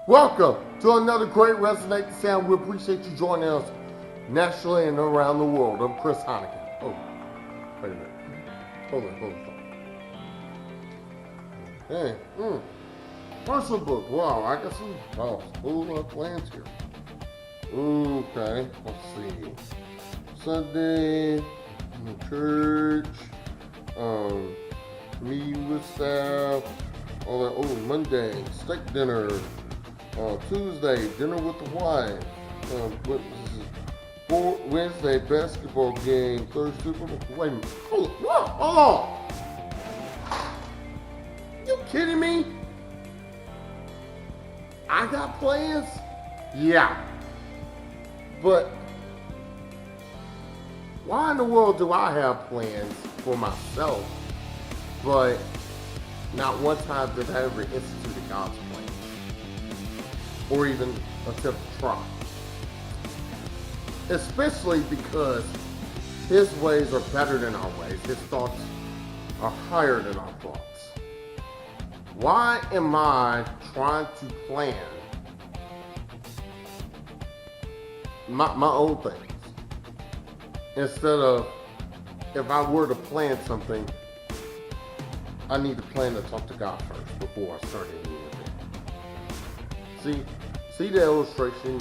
Welcome to another great Resonate the Sound. We appreciate you joining us nationally and around the world. I'm Chris Heineken. Oh, wait a minute. Hold on. Hey, personal book. Wow, I got some cool plans here. Okay, let's see. Sunday, church, meeting with staff, all that. Oh, Monday, steak dinner. Tuesday, dinner with the wife. What is it? Wednesday, basketball game. Thursday, wait a minute. Hold on. You kidding me? I got plans? Yeah. But why in the world do I have plans for myself, but not one time did I ever institute a God's plan? Or even attempt to try. Especially because his ways are better than our ways. His thoughts are higher than our thoughts. Why am I trying to plan my own things? Instead of, if I were to plan something, I need to plan to talk to God first before I start anything. See the illustration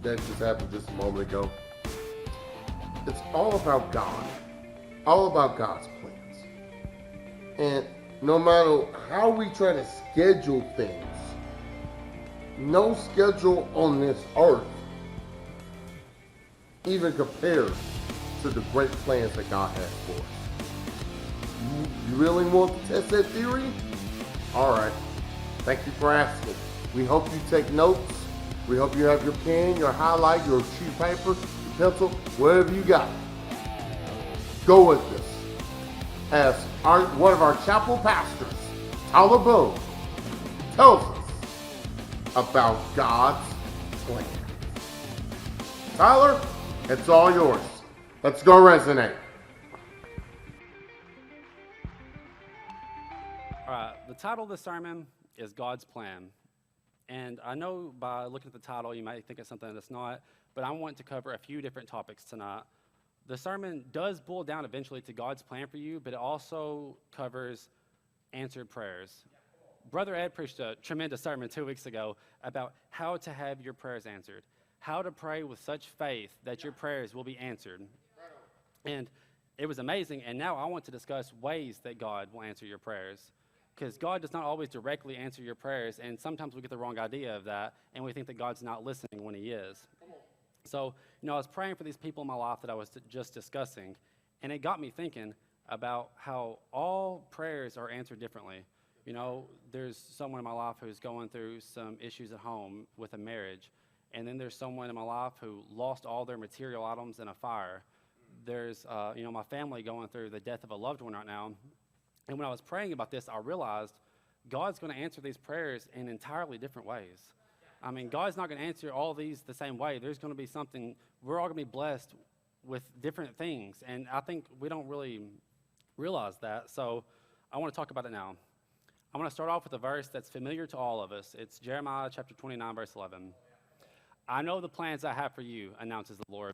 that just happened just a moment ago? It's all about God. All about God's plans. And no matter how we try to schedule things, no schedule on this earth even compares to the great plans that God has for us. You really want to test that theory? All right. Thank you for asking. We hope you take notes. We hope you have your pen, your highlight, your sheet of paper, your pencil, whatever you got. Go with this. As one of our chapel pastors, Tyler Boone, tells us about God's plan. Tyler, it's all yours. Let's go resonate. All right, the title of the sermon is God's Plan. And I know by looking at the title, you might think it's something that's not, but I want to cover a few different topics tonight. The sermon does boil down eventually to God's plan for you, but it also covers answered prayers. Brother Ed preached a tremendous sermon 2 weeks ago about how to have your prayers answered, how to pray with such faith that your prayers will be answered. And it was amazing, and now I want to discuss ways that God will answer your prayers. Because God does not always directly answer your prayers, and sometimes we get the wrong idea of that, and we think that God's not listening when he is. So, I was praying for these people in my life that I was just discussing, and it got me thinking about how all prayers are answered differently. There's someone in my life who's going through some issues at home with a marriage, and then there's someone in my life who lost all their material items in a fire. There's, my family going through the death of a loved one right now. And when I was praying about this, I realized God's going to answer these prayers in entirely different ways. I mean, God's not going to answer all these the same way. There's going to be something, we're all going to be blessed with different things. And I think we don't really realize that. So I want to talk about it now. I want to start off with a verse that's familiar to all of us. It's Jeremiah chapter 29, verse 11. I know the plans I have for you, announces the Lord.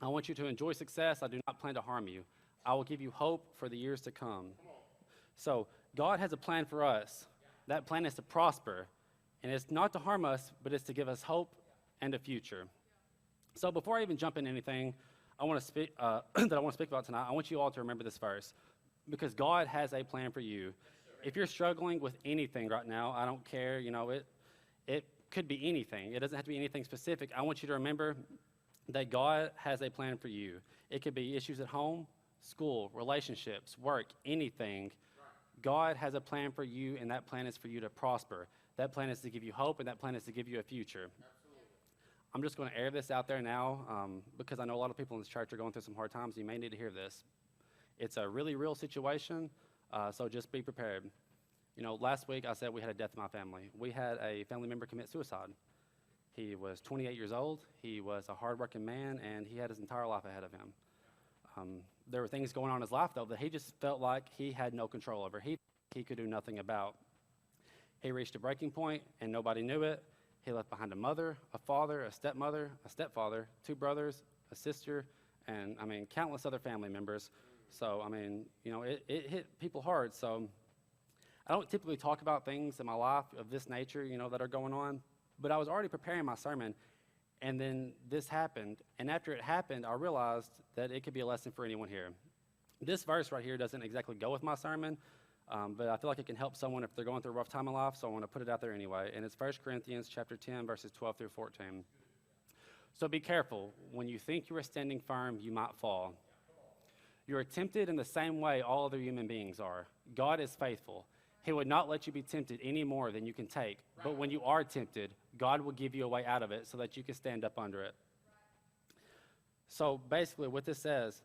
I want you to enjoy success. I do not plan to harm you. I will give you hope for the years to come. So God has a plan for us. That plan is to prosper, and it's not to harm us, but it's to give us hope and a future. So before I even jump into anything I want to speak about tonight, I want you all to remember this verse, because God has a plan for you. If you're struggling with anything right now, I don't care. It could be anything. It doesn't have to be anything specific. I want you to remember that God has a plan for you. It could be issues at home, school, relationships, work, anything. God has a plan for you, and that plan is for you to prosper. That plan is to give you hope, and that plan is to give you a future. Absolutely. I'm just going to air this out there now because I know a lot of people in this church are going through some hard times. You may need to hear this. It's a really real situation, so just be prepared. Last week I said we had a death in my family. We had a family member commit suicide. He was 28 years old. He was a hardworking man, and he had his entire life ahead of him. There were things going on in his life, though, that he just felt like he had no control over. He could do nothing about. He reached a breaking point, and nobody knew it, He left behind a mother, a father, a stepmother, a stepfather, 2 brothers, a sister, and, countless other family members. So, it hit people hard. So I don't typically talk about things in my life of this nature, that are going on. But I was already preparing my sermon, and then this happened. And after it happened, I realized that it could be a lesson for anyone here. This verse right here doesn't exactly go with my sermon, but I feel like it can help someone if they're going through a rough time in life, so I want to put it out there anyway. And it's 1 Corinthians chapter 10, verses 12 through 14. So be careful. When you think you are standing firm, you might fall. You are tempted in the same way all other human beings are. God is faithful. He would not let you be tempted any more than you can take. But when you are tempted, God will give you a way out of it so that you can stand up under it. So basically what this says,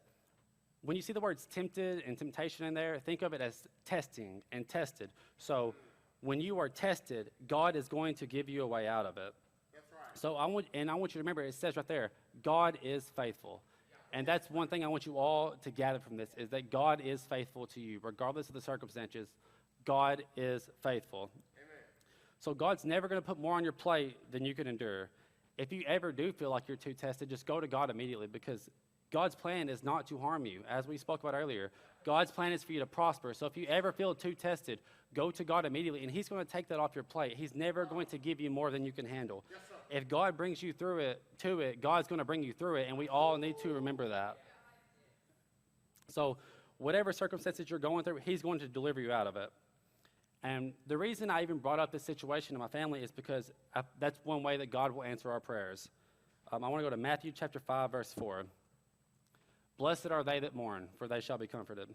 when you see the words tempted and temptation in there, think of it as testing and tested. So when you are tested, God is going to give you a way out of it. That's right. So I want you to remember, it says right there, God is faithful. And that's one thing I want you all to gather from this, is that God is faithful to you, regardless of the circumstances. God is faithful. Amen. So God's never going to put more on your plate than you can endure. If you ever do feel like you're too tested, just go to God immediately, because God's plan is not to harm you, as we spoke about earlier. God's plan is for you to prosper. So if you ever feel too tested, go to God immediately, and he's going to take that off your plate. He's never going to give you more than you can handle. Yes, if God brings you through it, God's going to bring you through it, and we all need to remember that. So whatever circumstances you're going through, he's going to deliver you out of it. And the reason I even brought up this situation in my family is because that's one way that God will answer our prayers. I want to go to Matthew chapter 5, verse 4. Blessed are they that mourn, for they shall be comforted.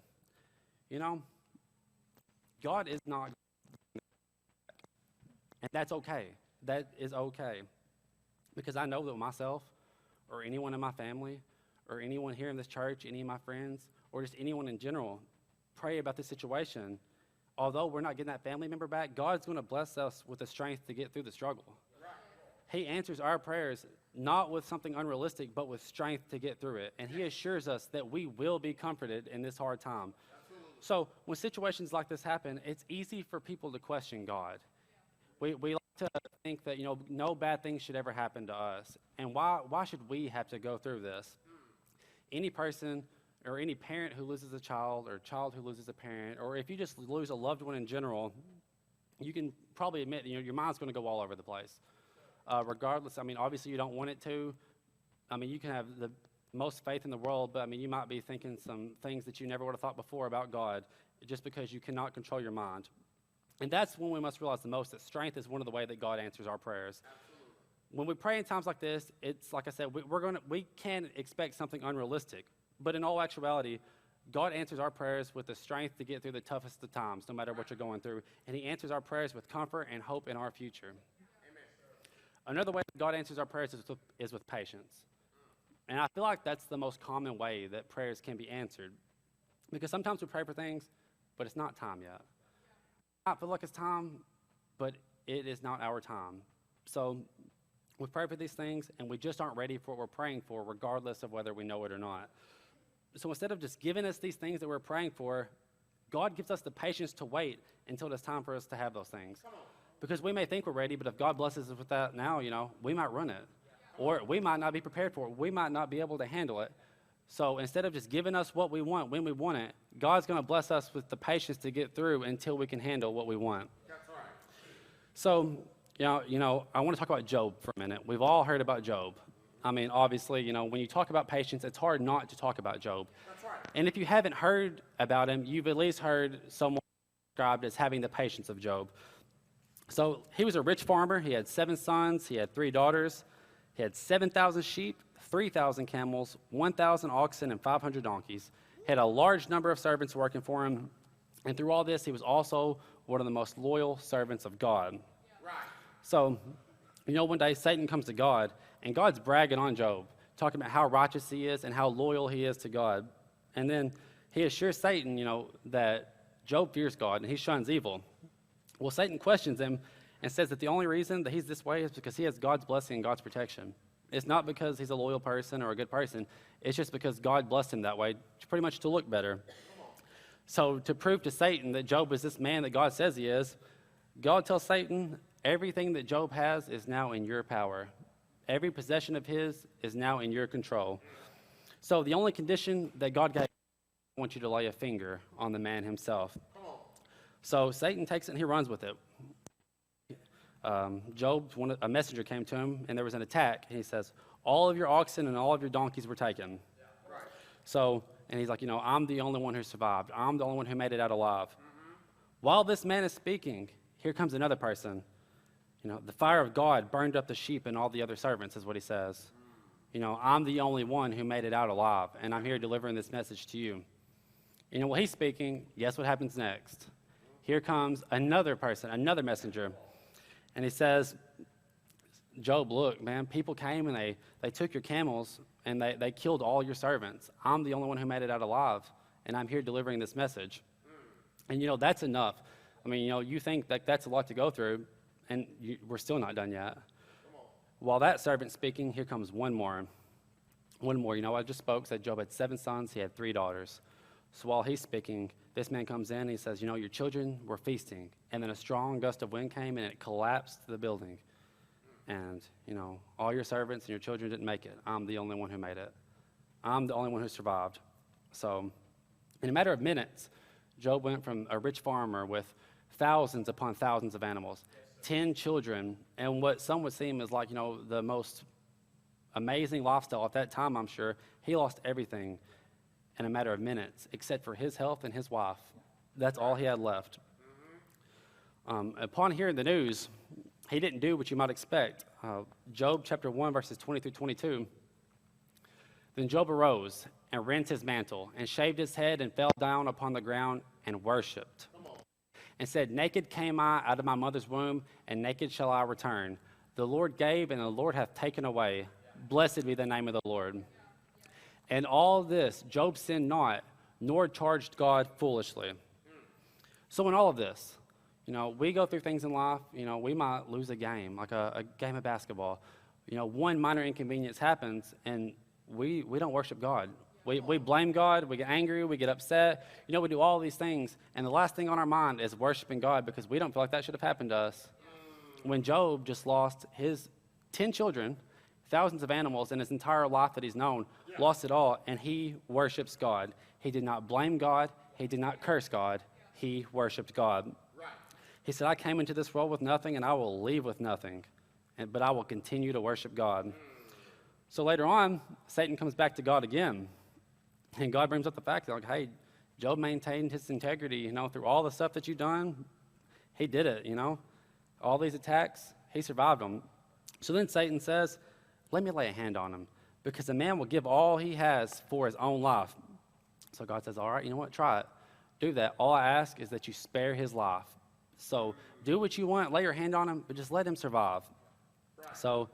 God is not, and that's okay. That is okay. Because I know that myself, or anyone in my family, or anyone here in this church, any of my friends, or just anyone in general, pray about this situation. Although we're not getting that family member back, God's going to bless us with the strength to get through the struggle. He answers our prayers not with something unrealistic, but with strength to get through it. And he assures us that we will be comforted in this hard time. Absolutely. So when situations like this happen, it's easy for people to question God. We like to think that, no bad things should ever happen to us. And why should we have to go through this? Any person or any parent who loses a child, or a child who loses a parent, or if you just lose a loved one in general, you can probably admit, your mind's going to go all over the place. Regardless, obviously you don't want it to. You can have the most faith in the world, but you might be thinking some things that you never would have thought before about God, just because you cannot control your mind. And that's when we must realize the most that strength is one of the ways that God answers our prayers. Absolutely. When we pray in times like this, it's like I said, we can expect something unrealistic, but in all actuality, God answers our prayers with the strength to get through the toughest of times, no matter what you're going through, and he answers our prayers with comfort and hope in our future. Another way that God answers our prayers is with patience. And I feel like that's the most common way that prayers can be answered. Because sometimes we pray for things, but it's not time yet. I feel like it's time, but it is not our time. So we pray for these things, and we just aren't ready for what we're praying for, regardless of whether we know it or not. So instead of just giving us these things that we're praying for, God gives us the patience to wait until it's time for us to have those things. Because we may think we're ready, but if God blesses us with that now, we might run it. Or we might not be prepared for it. We might not be able to handle it. So instead of just giving us what we want when we want it, God's going to bless us with the patience to get through until we can handle what we want. That's right. So, I want to talk about Job for a minute. We've all heard about Job. Obviously, when you talk about patience, it's hard not to talk about Job. That's right. And if you haven't heard about him, you've at least heard someone described as having the patience of Job. So he was a rich farmer. He had 7 sons. He had 3 daughters. He had 7,000 sheep, 3,000 camels, 1,000 oxen, and 500 donkeys. He had a large number of servants working for him. And through all this, he was also one of the most loyal servants of God. Right. So, one day Satan comes to God, and God's bragging on Job, talking about how righteous he is and how loyal he is to God. And then he assures Satan, that Job fears God and he shuns evil. Well, Satan questions him and says that the only reason that he's this way is because he has God's blessing and God's protection. It's not because he's a loyal person or a good person. It's just because God blessed him that way, pretty much to look better. So to prove to Satan that Job is this man that God says he is, God tells Satan, everything that Job has is now in your power. Every possession of his is now in your control. So the only condition that God gave, I want you to lay a finger on the man himself. So Satan takes it and he runs with it. A messenger came to him, and there was an attack, and he says, all of your oxen and all of your donkeys were taken. Yeah, right. So, and he's like, I'm the only one who survived. I'm the only one who made it out alive. Mm-hmm. While this man is speaking, here comes another person. The fire of God burned up the sheep and all the other servants, is what he says. I'm the only one who made it out alive, and I'm here delivering this message to you. While he's speaking, guess what happens next? Here comes another person, another messenger. And he says, Job, look, man, people came and they took your camels and they killed all your servants. I'm the only one who made it out alive, and I'm here delivering this message. And, that's enough. I mean, you think that that's a lot to go through, and we're still not done yet. While that servant's speaking, here comes one more. I just spoke, said Job had 7 sons, he had 3 daughters. So while he's speaking, this man comes in and he says, your children were feasting. And then a strong gust of wind came and it collapsed the building. And, all your servants and your children didn't make it. I'm the only one who made it. I'm the only one who survived. So in a matter of minutes, Job went from a rich farmer with thousands upon thousands of animals, 10 children, and what some would seem as like, the most amazing lifestyle at that time, I'm sure. He lost everything in a matter of minutes, except for his health and his wife. That's all he had left. Upon hearing the news, he didn't do what you might expect. Job chapter 1, verses 20 through 22. Then Job arose and rent his mantle and shaved his head and fell down upon the ground and worshipped. And said, naked came I out of my mother's womb, and naked shall I return. The Lord gave, and the Lord hath taken away. Blessed be the name of the Lord. And all this, Job sinned not, nor charged God foolishly. So in all of this, we go through things in life, we might lose a game, like a game of basketball. One minor inconvenience happens, and we don't worship God. We blame God, we get angry, we get upset. We do all these things, and the last thing on our mind is worshiping God because we don't feel like that should have happened to us. When Job just lost his 10 children, thousands of animals, and his entire life that he's known, lost it all, and he worships God. He did not blame God. He did not curse God. He worshiped God. Right. He said, I came into this world with nothing, and I will leave with nothing, but I will continue to worship God. So later on, Satan comes back to God again, and God brings up the fact that, hey, Job maintained his integrity, through all the stuff that you've done. He did it, All these attacks, he survived them. So then Satan says, let me lay a hand on him, because a man will give all he has for his own life. So God says, all right, try it. Do that. All I ask is that you spare his life. So do what you want, lay your hand on him, but just let him survive. Right. So,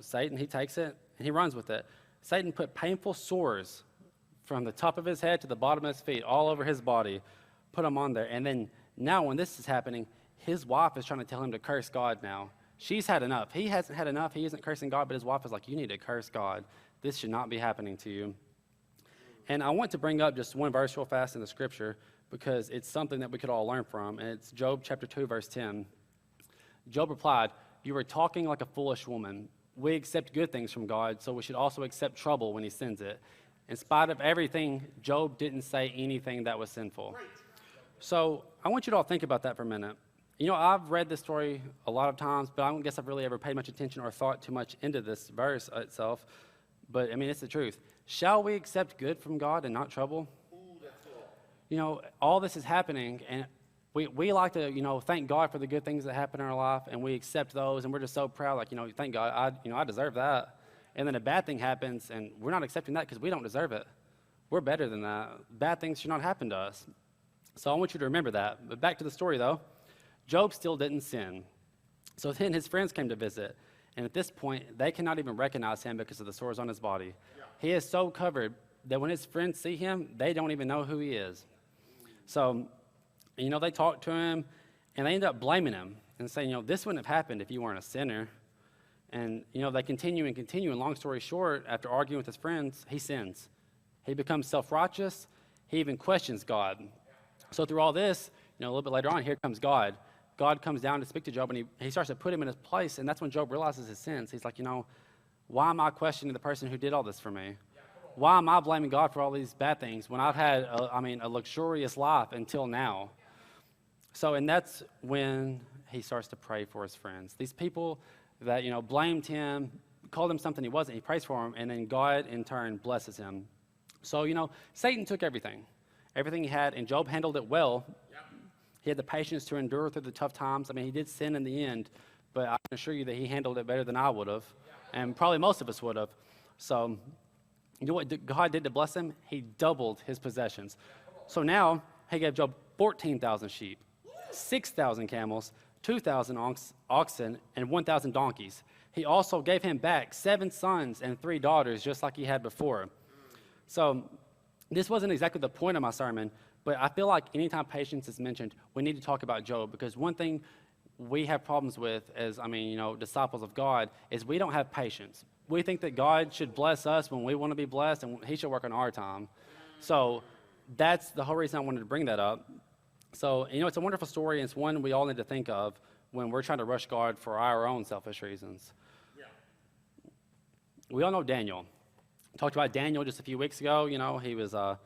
Satan, he takes it, and he runs with it. Satan put painful sores from the top of his head to the bottom of his feet, all over his body, put them on there. And then now when this is happening, his wife is trying to tell him to curse God now. She's had enough. He hasn't had enough. He isn't cursing God, but his wife is like, you need to curse God. This should not be happening to you. And I want to bring up just one verse real fast in the scripture because it's something that we could all learn from, and it's Job chapter 2, verse 10. Job replied, you are talking like a foolish woman. We accept good things from God, so we should also accept trouble when he sends it. In spite of everything, Job didn't say anything that was sinful. So I want you to all think about that for a minute. I've read this story a lot of times, but I don't guess I've really ever paid much attention or thought too much into this verse itself. But, it's the truth. Shall we accept good from God and not trouble? All this is happening, and we like to, thank God for the good things that happen in our life, and we accept those, and we're just so proud, like, thank God, I deserve that. And then a bad thing happens, and we're not accepting that because we don't deserve it. We're better than that. Bad things should not happen to us. So I want you to remember that. But back to the story, though. Job still didn't sin. So then his friends came to visit, and at this point, they cannot even recognize him because of the sores on his body. Yeah. He is so covered that when his friends see him, they don't even know who he is. So, they talk to him, and they end up blaming him and saying, this wouldn't have happened if you weren't a sinner. And, they continue, and long story short, after arguing with his friends, he sins. He becomes self-righteous. He even questions God. So through all this, a little bit later on, here comes God. God comes down to speak to Job, and he starts to put him in his place, and that's when Job realizes his sins. He's like, why am I questioning the person who did all this for me? Why am I blaming God for all these bad things when I've had, a luxurious life until now? So, and that's when he starts to pray for his friends. These people that, blamed him, called him something he wasn't, he prays for him, and then God, in turn, blesses him. So, Satan took everything he had, and Job handled it well. He had the patience to endure through the tough times. He did sin in the end, but I can assure you that he handled it better than I would have, and probably most of us would have. So, you know what God did to bless him? He doubled his possessions. So now, he gave Job 14,000 sheep, 6,000 camels, 2,000 oxen, and 1,000 donkeys. He also gave him back 7 sons and 3 daughters, just like he had before. So this wasn't exactly the point of my sermon, but I feel like anytime patience is mentioned, we need to talk about Job, because one thing we have problems with as, disciples of God is we don't have patience. We think that God should bless us when we want to be blessed, and he should work on our time. So that's the whole reason I wanted to bring that up. So, it's a wonderful story, and it's one we all need to think of when we're trying to rush God for our own selfish reasons. Yeah. We all know Daniel. Talked about Daniel just a few weeks ago. He was a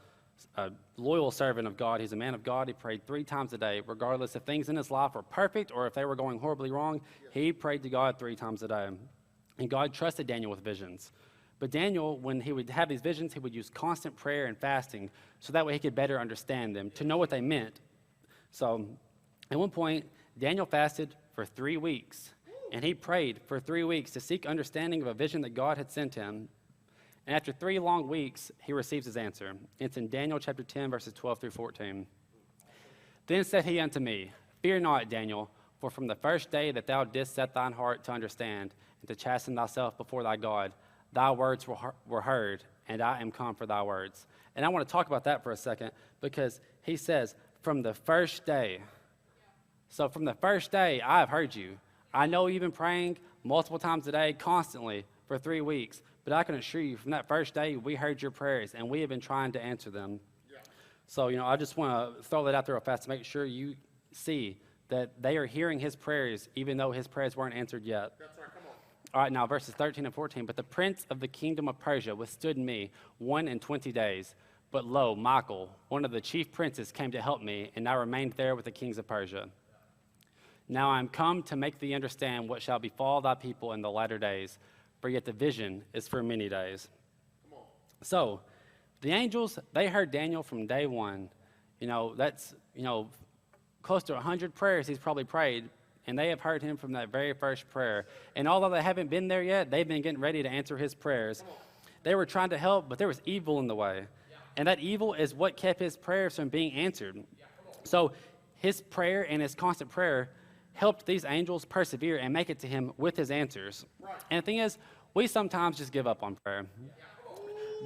loyal servant of God. He's a man of God. He prayed 3 times a day, regardless if things in his life were perfect or if they were going horribly wrong. He prayed to God 3 times a day. And God trusted Daniel with visions. But Daniel, when he would have these visions, he would use constant prayer and fasting so that way he could better understand them, to know what they meant. So at one point, Daniel fasted for 3 weeks, and he prayed for 3 weeks to seek understanding of a vision that God had sent him. And after 3 long weeks, he receives his answer. It's in Daniel chapter 10, verses 12 through 14. Then said he unto me, Fear not, Daniel, for from the first day that thou didst set thine heart to understand and to chasten thyself before thy God, thy words were heard, and I am come for thy words. And I want to talk about that for a second, because he says, from the first day. So from the first day, I have heard you. I know you've been praying multiple times a day, constantly, for 3 weeks. But I can assure you, from that first day, we heard your prayers, and we have been trying to answer them. Yeah. So, I just want to throw that out there real fast to make sure you see that they are hearing his prayers, even though his prayers weren't answered yet. That's right, come on. All right, now, verses 13 and 14. But the prince of the kingdom of Persia withstood me 21 days. But lo, Michael, one of the chief princes, came to help me, and I remained there with the kings of Persia. Now I am come to make thee understand what shall befall thy people in the latter days, for yet the vision is for many days. So, the angels, they heard Daniel from day one. That's, close to 100 prayers he's probably prayed, and they have heard him from that very first prayer. And although they haven't been there yet, they've been getting ready to answer his prayers. They were trying to help, but there was evil in the way. And that evil is what kept his prayers from being answered. So his prayer and his constant prayer helped these angels persevere and make it to him with his answers. And the thing is, we sometimes just give up on prayer.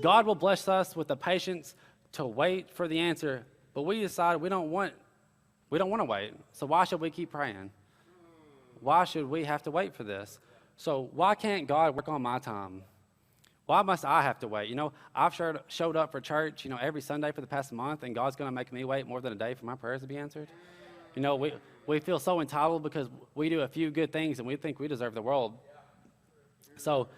God will bless us with the patience to wait for the answer, but we decide we don't want to wait. So why should we keep praying? Why should we have to wait for this? So why can't God work on my time? Why must I have to wait? I've showed up for church, every Sunday for the past month, and God's going to make me wait more than a day for my prayers to be answered. We feel so entitled because we do a few good things, and we think we deserve the world. So,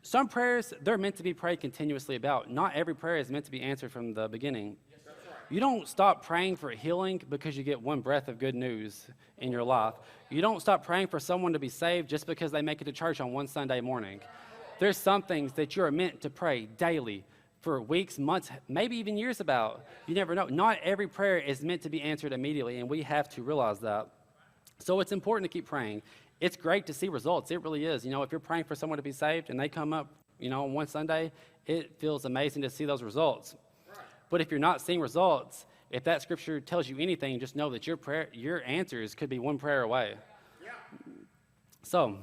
some prayers, they're meant to be prayed continuously about. Not every prayer is meant to be answered from the beginning. You don't stop praying for healing because you get one breath of good news in your life. You don't stop praying for someone to be saved just because they make it to church on one Sunday morning. There's some things that you are meant to pray daily for weeks, months, maybe even years about. You never know. Not every prayer is meant to be answered immediately, and we have to realize that. So it's important to keep praying. It's great to see results. It really is. If you're praying for someone to be saved and they come up, on one Sunday, it feels amazing to see those results. But if you're not seeing results, if that scripture tells you anything, just know that your answers could be one prayer away. Yeah. So,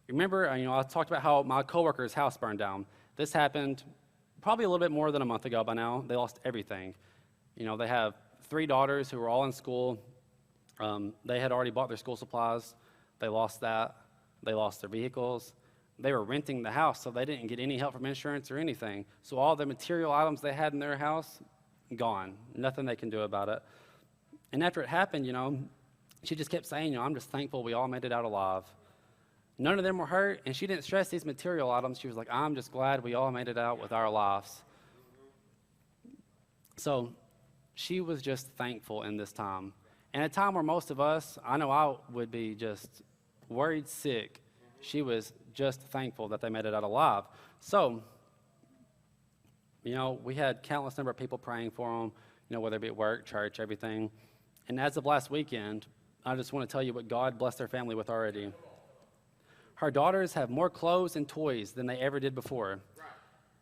remember, I talked about how my coworker's house burned down. This happened probably a little bit more than a month ago by now. They lost everything. They have 3 daughters who were all in school. They had already bought their school supplies. They lost that. They lost their vehicles. They were renting the house, so they didn't get any help from insurance or anything. So all the material items they had in their house, gone. Nothing they can do about it. And after it happened, she just kept saying, I'm just thankful we all made it out alive. None of them were hurt, and she didn't stress these material items. She was like, I'm just glad we all made it out with our lives. So she was just thankful in this time. And at a time where most of us, I know I would be just worried sick, she was just thankful that they made it out alive. So, we had countless number of people praying for them, whether it be at work, church, everything. And as of last weekend, I just want to tell you what God blessed their family with already. Her daughters have more clothes and toys than they ever did before.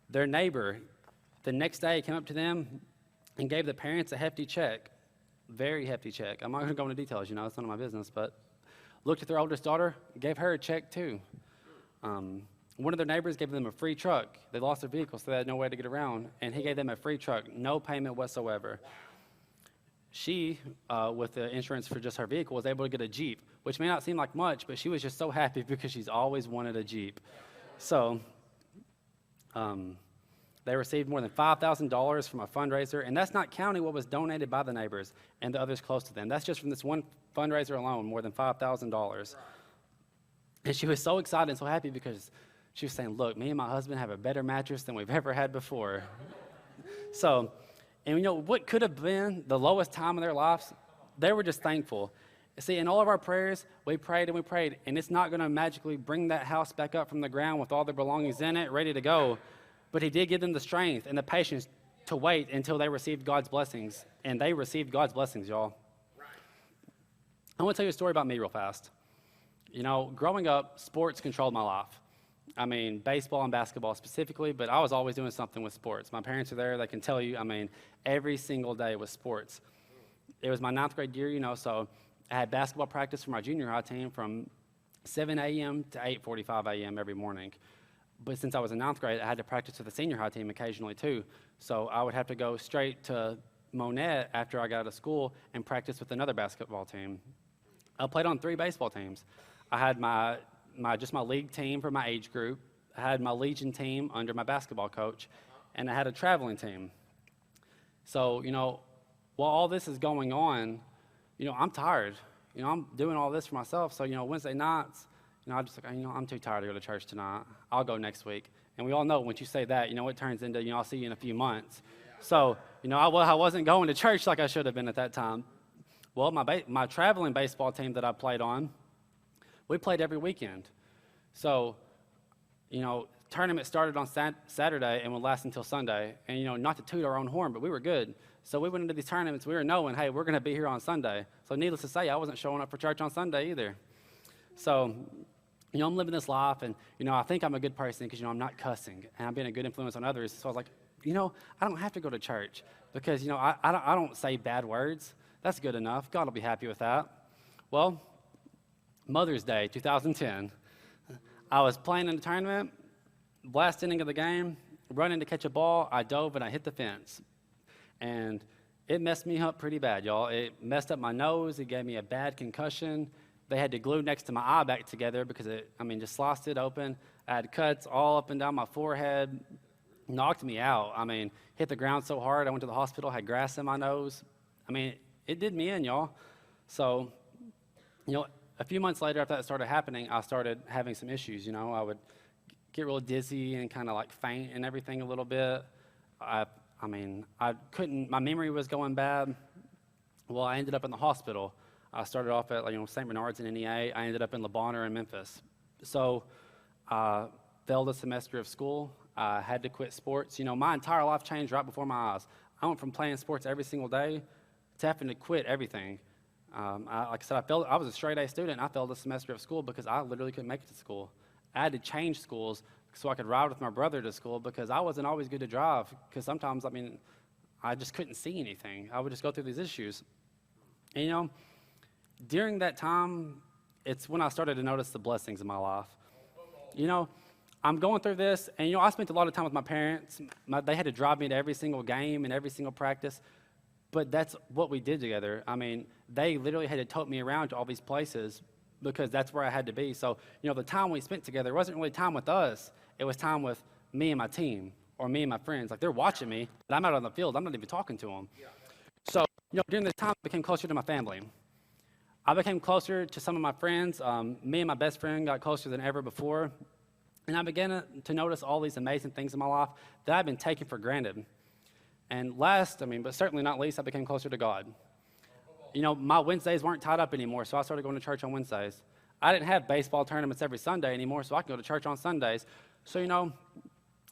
Their neighbor, the next day, came up to them and gave the parents a hefty check, very hefty check. I'm not going to go into details, it's none of my business, but looked at their oldest daughter, gave her a check too. One of their neighbors gave them a free truck. They lost their vehicle, so they had no way to get around, and he gave them a free truck, no payment whatsoever. She, with the insurance for just her vehicle, was able to get a Jeep, which may not seem like much, but she was just so happy because she's always wanted a Jeep. So they received more than $5,000 from a fundraiser, and that's not counting what was donated by the neighbors and the others close to them. That's just from this one fundraiser alone, more than $5,000. And she was so excited and so happy because she was saying, look, me and my husband have a better mattress than we've ever had before. So, and what could have been the lowest time in their lives, they were just thankful. See, in all of our prayers, we prayed, and it's not going to magically bring that house back up from the ground with all their belongings in it, ready to go. But he did give them the strength and the patience to wait until they received God's blessings. And they received God's blessings, y'all. I want to tell you a story about me real fast. Growing up, sports controlled my life. I mean, baseball and basketball specifically, but I was always doing something with sports. My parents are there. They can tell you, every single day was sports. It was my 9th grade year, so I had basketball practice for my junior high team from 7 a.m. to 8:45 a.m. every morning. But since I was in 9th grade, I had to practice with the senior high team occasionally too. So I would have to go straight to Monette after I got out of school and practice with another basketball team. I played on 3 baseball teams. I had my league team for my age group. I had my Legion team under my basketball coach, and I had a traveling team. So, while all this is going on, I'm tired. I'm doing all this for myself. So, Wednesday nights, I'm just like, I'm too tired to go to church tonight. I'll go next week. And we all know once you say that, it turns into, I'll see you in a few months. So, I wasn't going to church like I should have been at that time. Well, my traveling baseball team that I played on, we played every weekend. So, tournament started on Saturday and would last until Sunday. And, not to toot our own horn, but we were good. So we went into these tournaments, we were knowing, hey, we're going to be here on Sunday. So needless to say, I wasn't showing up for church on Sunday either. So, I'm living this life, and, I think I'm a good person because, I'm not cussing, and I'm being a good influence on others. So I was like, I don't have to go to church because, I don't say bad words. That's good enough. God will be happy with that. Well, Mother's Day, 2010, I was playing in the tournament, last inning of the game, running to catch a ball. I dove and I hit the fence. And it messed me up pretty bad, y'all. It messed up my nose. It gave me a bad concussion. They had to glue next to my eye back together because just sliced it open. I had cuts all up and down my forehead, knocked me out. Hit the ground so hard, I went to the hospital, had grass in my nose. It did me in, y'all. So, a few months later after that started happening, I started having some issues, I would get real dizzy and kind of like faint and everything a little bit. I couldn't, my memory was going bad. Well, I ended up in the hospital. I started off at St. Bernard's in NEA. I ended up in Le Bonheur in Memphis. So I failed a semester of school. I had to quit sports. My entire life changed right before my eyes. I went from playing sports every single day to having to quit everything. Like I said, I was a straight A student. I failed a semester of school because I literally couldn't make it to school. I had to change schools so I could ride with my brother to school because I wasn't always good to drive because sometimes, I just couldn't see anything. I would just go through these issues. And, during that time, it's when I started to notice the blessings in my life. I'm going through this, and, I spent a lot of time with my parents. They had to drive me to every single game and every single practice, but that's what we did together. They literally had to tote me around to all these places because that's where I had to be. So, the time we spent together wasn't really time with us. It was time with me and my team or me and my friends. Like, they're watching me, but I'm out on the field. I'm not even talking to them. So during this time, I became closer to my family. I became closer to some of my friends. Me and my best friend got closer than ever before. And I began to notice all these amazing things in my life that I've been taking for granted. And last, but certainly not least, I became closer to God. My Wednesdays weren't tied up anymore, so I started going to church on Wednesdays. I didn't have baseball tournaments every Sunday anymore, so I could go to church on Sundays. So,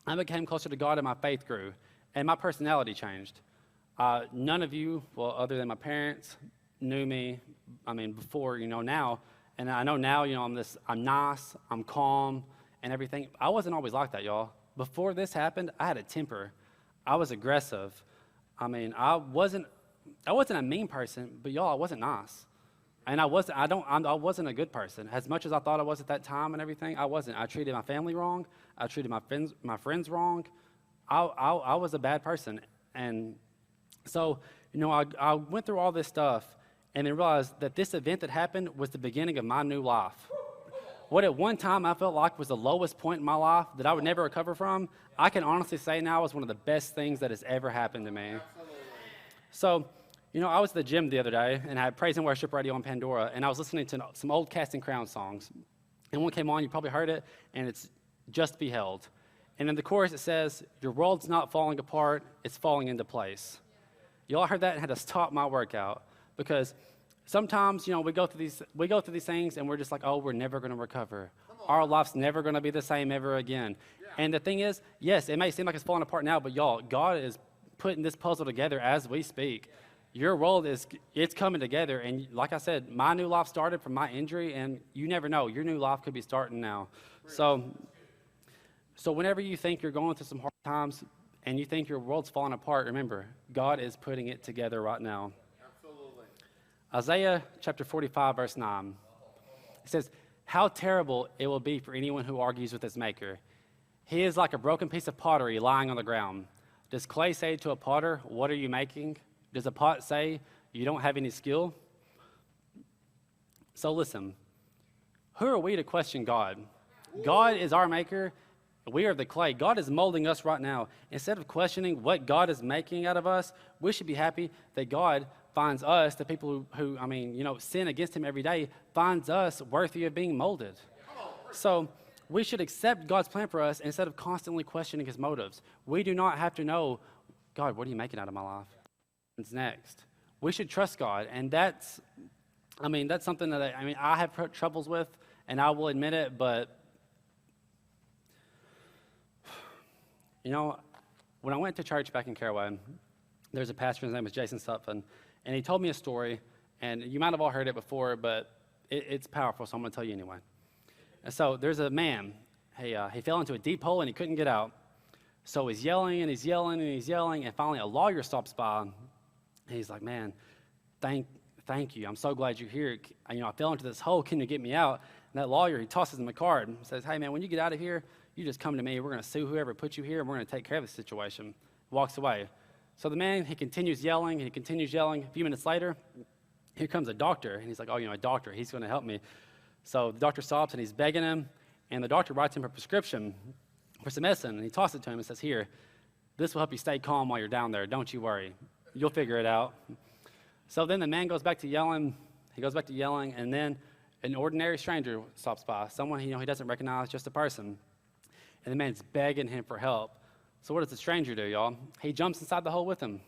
I became closer to God and my faith grew, and my personality changed. None of you, well, other than my parents, knew me, before, now. And I know now, I'm nice, I'm calm, and everything. I wasn't always like that, y'all. Before this happened, I had a temper. I was aggressive. I wasn't a mean person, but y'all, I wasn't nice. And I wasn't a good person. As much as I thought I was at that time and everything, I wasn't. I treated my family wrong. I treated my friends wrong. I was a bad person. And so, I went through all this stuff and then realized that this event that happened was the beginning of my new life. What at one time I felt like was the lowest point in my life that I would never recover from, I can honestly say now was one of the best things that has ever happened to me. So, I was at the gym the other day, and I had praise and worship radio on Pandora, and I was listening to some old Casting Crowns songs. And one came on, you probably heard it, and it's Just Be Held. And in the chorus it says, your world's not falling apart, it's falling into place. Y'all heard that and had to stop my workout, because sometimes, we go through these things, and we're just like, oh, we're never going to recover. Our life's never going to be the same ever again. Yeah. And the thing is, yes, it may seem like it's falling apart now, but y'all, God is putting this puzzle together as we speak. Your world it's coming together, and like I said, my new life started from my injury, and you never know, your new life could be starting now. So whenever you think you're going through some hard times and you think your world's falling apart, remember, God is putting it together right now. Absolutely. Isaiah chapter 45, verse 9. It says, how terrible it will be for anyone who argues with his maker. He is like a broken piece of pottery lying on the ground. Does clay say to a potter, what are you making? Does a pot say, you don't have any skill? So listen, who are we to question God? God is our maker. We are the clay. God is molding us right now. Instead of questioning what God is making out of us, we should be happy that God finds us, the people who sin against him every day, finds us worthy of being molded. So we should accept God's plan for us instead of constantly questioning his motives. We do not have to know, God, what are you making out of my life? What's next? We should trust God, and that's something that I have troubles with, and I will admit it, but when I went to church back in Caraway, there's a pastor, his name was Jason Sutphin, and he told me a story, and you might have all heard it before, but it's powerful, so I'm going to tell you anyway. And so there's a man, he fell into a deep hole and he couldn't get out. So he's yelling and he's yelling and he's yelling, and finally a lawyer stops by, and he's like, man, thank you. I'm so glad you're here. I fell into this hole. Can you get me out? And that lawyer, he tosses him a card and says, hey, man, when you get out of here, you just come to me. We're going to sue whoever put you here, and we're going to take care of the situation. Walks away. So the man, he continues yelling, and he continues yelling. A few minutes later, here comes a doctor, and he's like, oh, a doctor. He's going to help me. So the doctor stops, and he's begging him, and the doctor writes him a prescription for some medicine, and he tosses it to him and says, here, this will help you stay calm while you're down there. Don't you worry. You'll figure it out. So then the man goes back to yelling. He goes back to yelling, and then an ordinary stranger stops by, someone he doesn't recognize, just a person. And the man's begging him for help. So what does the stranger do, y'all? He jumps inside the hole with him.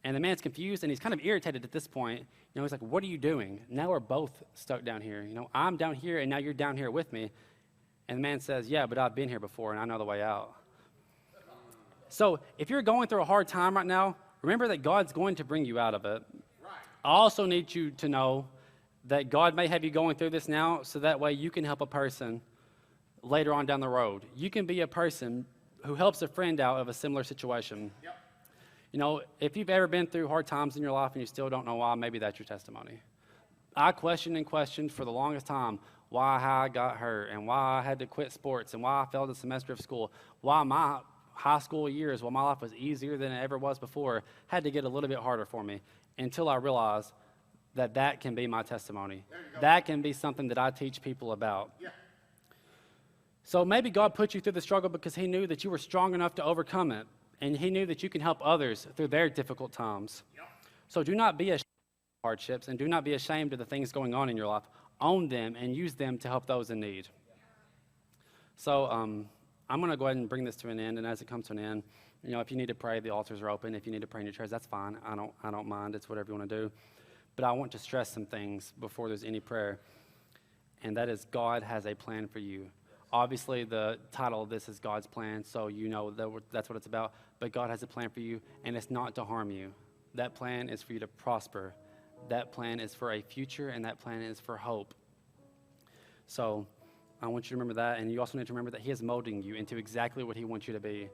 And the man's confused, and he's kind of irritated at this point. He's like, what are you doing? Now we're both stuck down here. I'm down here, and now you're down here with me. And the man says, yeah, but I've been here before, and I know the way out. So if you're going through a hard time right now, remember that God's going to bring you out of it. Right. I also need you to know that God may have you going through this now, so that way you can help a person later on down the road. You can be a person who helps a friend out of a similar situation. Yep. If you've ever been through hard times in your life and you still don't know why, maybe that's your testimony. I questioned for the longest time why I got hurt and why I had to quit sports and why I failed a semester of school, why my high school years, while my life was easier than it ever was before, had to get a little bit harder for me, until I realized that can be my testimony. That can be something that I teach people about. Yeah. So maybe God put you through the struggle because he knew that you were strong enough to overcome it, and he knew that you can help others through their difficult times. Yep. So do not be ashamed of hardships, and do not be ashamed of the things going on in your life. Own them and use them to help those in need. So I'm going to go ahead and bring this to an end, and as it comes to an end, if you need to pray, the altars are open. If you need to pray in your chairs, that's fine. I don't mind. It's whatever you want to do. But I want to stress some things before there's any prayer, and that is God has a plan for you. Obviously, the title of this is God's plan, so that's what it's about. But God has a plan for you, and it's not to harm you. That plan is for you to prosper. That plan is for a future, and that plan is for hope. So I want you to remember that, and you also need to remember that he is molding you into exactly what he wants you to be.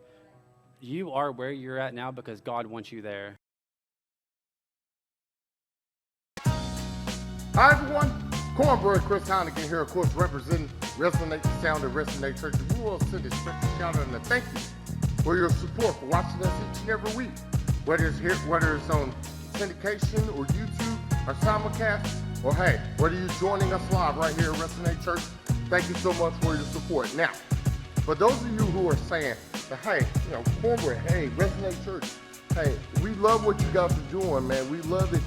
You are where you're at now because God wants you there. Hi everyone, Cornbread Chris Heineken here, of course, representing Resonate the Sound of Resonate Church. We will send a special shout out and a thank you for your support for watching us each and every week, whether it's on syndication or YouTube or simulcast, or hey, whether you're joining us live right here at Resonate Church. Thank you so much for your support. Now, for those of you who are saying that, hey, Cornbread, hey, Resonate Church, hey, we love what you guys are doing, man. We love that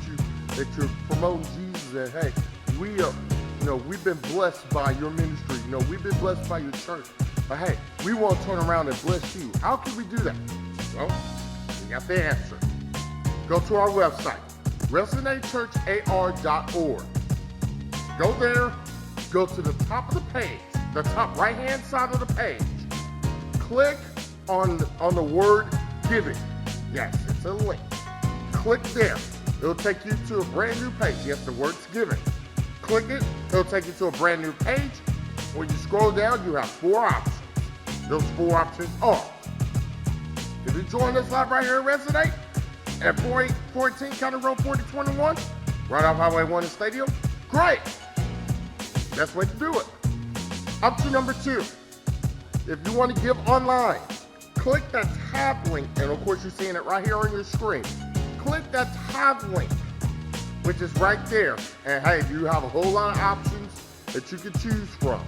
you're promoting Jesus, and hey, we've been blessed by your ministry. We've been blessed by your church. But hey, we want to turn around and bless you. How can we do that? Well, we got the answer. Go to our website, resonatechurchar.org. Go there, go to the top of the page, the top right-hand side of the page. Click on the word giving. Yes, it's a link. Click there. It'll take you to a brand new page. Yes, the word's giving. Click it. It'll take you to a brand new page. When you scroll down, you have 4 options. Those 4 options are, if you join us live right here at Resonate at 4814 County Road 4021, right off Highway 1 in Stadium, great. Best way to do it. Option number 2, if you want to give online, click that tab link, and of course you're seeing it right here on your screen. Click that tab link, which is right there. And hey, you have a whole lot of options that you can choose from.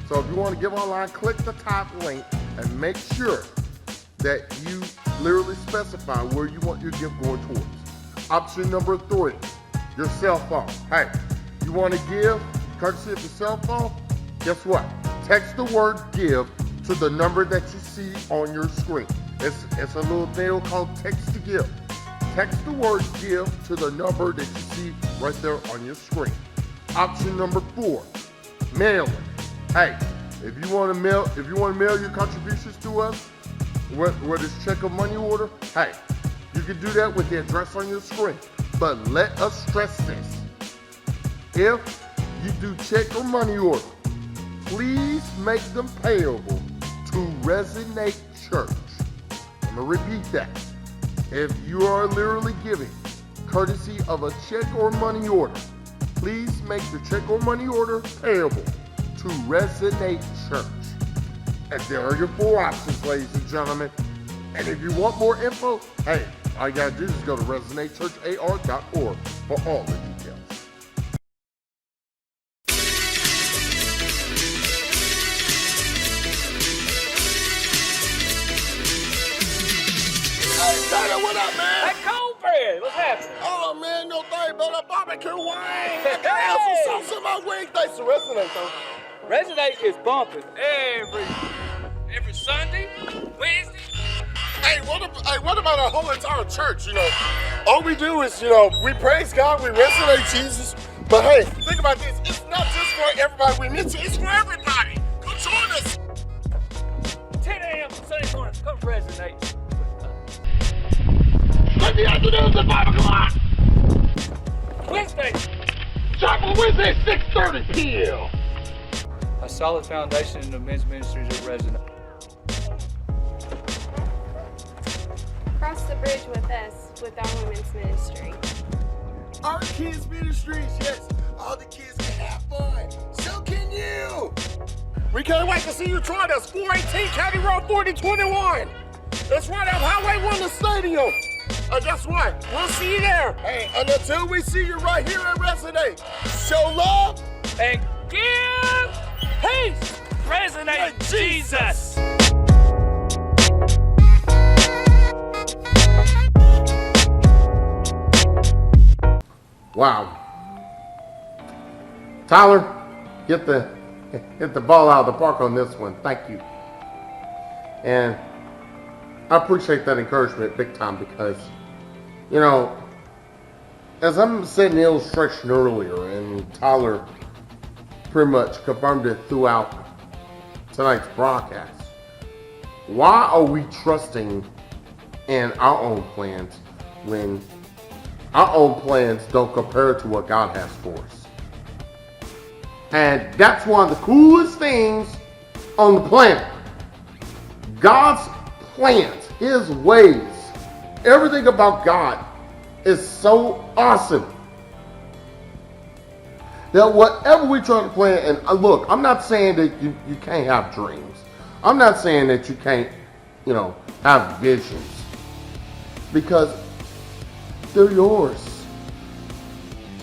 So if you want to give online, click the tab link and make sure that you literally specify where you want your gift going towards. Option number 3, your cell phone. Hey, you want to give courtesy of your cell phone? Guess what? Text the word give to the number that you see on your screen. It's a little deal called text to give. Text the word give to the number that you see right there on your screen. Option number 4, mailing. Hey, if you want to mail your contributions to us, whether it's check or money order, hey, you can do that with the address on your screen. But let us stress this. If you do check or money order, please make them payable to Resonate Church. I'm going to repeat that. If you are literally giving courtesy of a check or money order, please make the check or money order payable to Resonate Church. And there are your 4 options, ladies and gentlemen. And if you want more info, hey, all you gotta do is go to resonatechurchar.org for all the details. Hey, Tyler, what up, man? Hey, Cornbread, what's happening? Oh, man, no thing but a barbecue wing. I have some sauce in my wing. Thanks to Resonate, though. Resonate is bumping every Sunday, Wednesday. Hey, what about our whole entire church? All we do is, we praise God, we resonate Jesus. But hey, think about this. It's not just for everybody we mention, it's for everybody. Come join us. 10 a.m. Sunday morning, come Resonate. Sunday afternoons at 5 o'clock. Wednesday. Chapel Wednesday, 6:30 p.m. A solid foundation in the men's ministries at Resonate. Cross the bridge with us with our women's ministry. Our kids' ministries, yes. All the kids can have fun. So can you. We can't wait to see you join us. 418 County Road 4021. That's right off Highway 1 the Stadium. And guess what? We'll see you there. Hey, and until we see you right here at Resonate, show love And give peace. Resonate Jesus. Wow. Tyler, hit the ball out of the park on this one. Thank you. And I appreciate that encouragement big time because, you know, as I'm setting the illustration earlier, and Tyler pretty much confirmed it throughout tonight's broadcast, why are we trusting in our own plans when our own plans don't compare to what God has for us? And that's one of the coolest things on the planet. God's plans, His ways, everything about God is so awesome that whatever we try to plan, and look, I'm not saying that you can't have dreams. I'm not saying that you can't, have visions, because they're yours.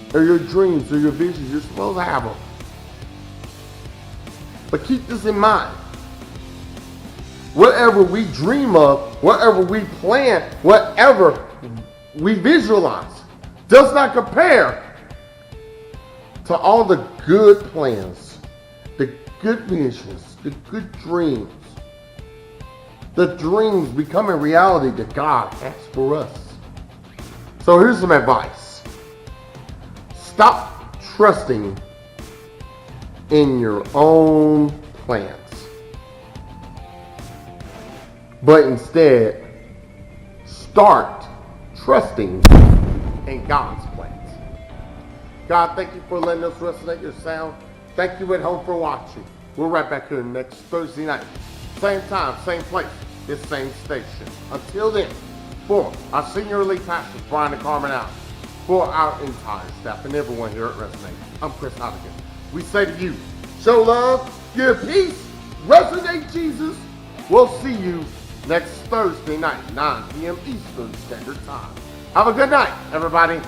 They're your dreams, they're your visions. You're supposed to have them. But keep this in mind. Whatever we dream of, whatever we plan, whatever we visualize, does not compare to all the good plans, the good visions, the good dreams, the dreams becoming reality that God has for us. So here's some advice. Stop trusting in your own plans, but instead start trusting in God's plans. God, thank you for letting us resonate your sound. Thank you at home for watching. We're right back here next Thursday night. Same time, same place, this same station. Until then, for our senior elite pastors, Brian and Carmen out, for our entire staff and everyone here at Resonate, I'm Chris Hopkins. We say to you, show love, give peace, resonate Jesus. We'll see you next Thursday night, 9 p.m. Eastern Standard Time. Have a good night, everybody.